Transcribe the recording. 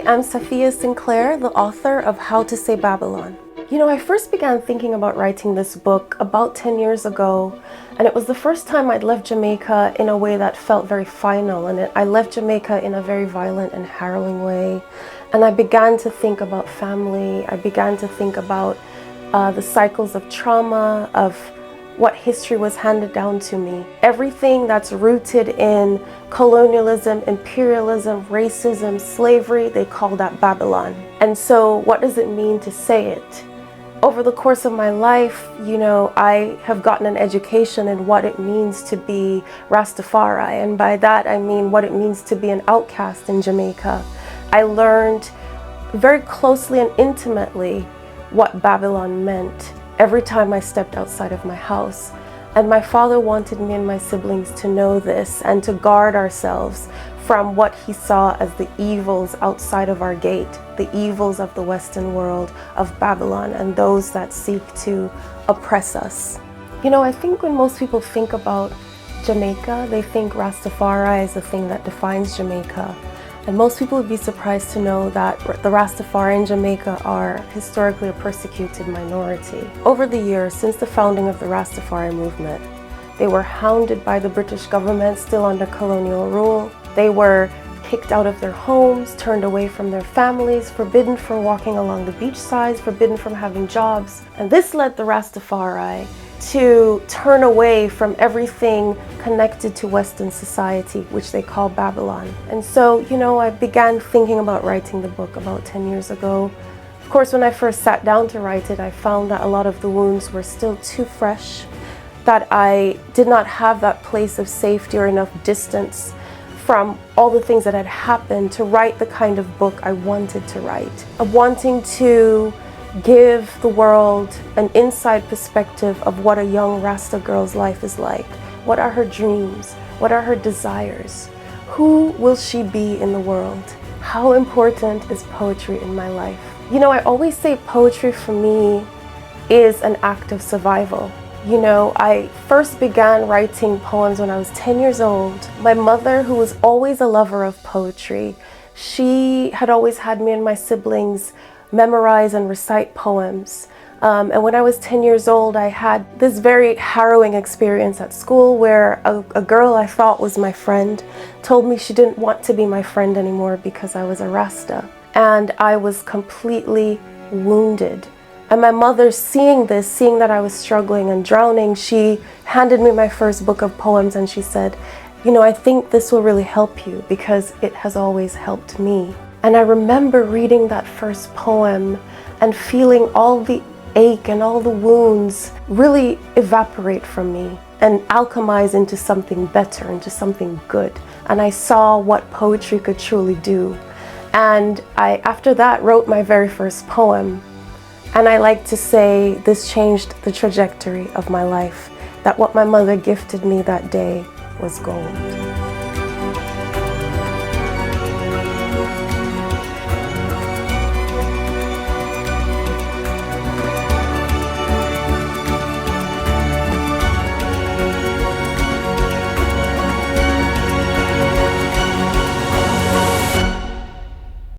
I'm Safiya Sinclair, the author of How to Say Babylone. I first began thinking about writing this book about 10 years ago, and it was the first time I'd left Jamaica in a way that felt very final, and I left Jamaica in a very violent and harrowing way. And I began to think about family. I began to think about the cycles of trauma, of what history was handed down to me. Everything that's rooted in colonialism, imperialism, racism, slavery, they call that Babylon. And so what does it mean to say it? Over the course of my life, I have gotten an education in what it means to be Rastafari. And by that, I mean what it means to be an outcast in Jamaica. I learned very closely and intimately what Babylon meant every time I stepped outside of my house. And my father wanted me and my siblings to know this and to guard ourselves from what he saw as the evils outside of our gate, the evils of the Western world, of Babylon, and those that seek to oppress us. I think when most people think about Jamaica, they think Rastafari is the thing that defines Jamaica. And most people would be surprised to know that the Rastafari in Jamaica are historically a persecuted minority. Over the years, since the founding of the Rastafari movement, they were hounded by the British government, still under colonial rule. They were kicked out of their homes, turned away from their families, forbidden from walking along the beach sides, forbidden from having jobs. And this led the Rastafari to turn away from everything connected to Western society, which they call Babylon. And so, I began thinking about writing the book about 10 years ago. Of course, when I first sat down to write it, I found that a lot of the wounds were still too fresh, that I did not have that place of safety or enough distance from all the things that had happened to write the kind of book I wanted to write. Of wanting to give the world an inside perspective of what a young Rasta girl's life is like. What are her dreams? What are her desires? Who will she be in the world? How important is poetry in my life? I always say poetry for me is an act of survival. I first began writing poems when I was 10 years old. My mother, who was always a lover of poetry, she had always had me and my siblings memorize and recite poems. And when I was 10 years old, I had this very harrowing experience at school where a girl I thought was my friend told me she didn't want to be my friend anymore because I was a Rasta. And I was completely wounded. And my mother, seeing this, seeing that I was struggling and drowning, she handed me my first book of poems and she said, I think this will really help you because it has always helped me. And I remember reading that first poem and feeling all the ache and all the wounds really evaporate from me and alchemize into something better, into something good. And I saw what poetry could truly do. And I, after that, wrote my very first poem. And I like to say this changed the trajectory of my life, that what my mother gifted me that day was gold.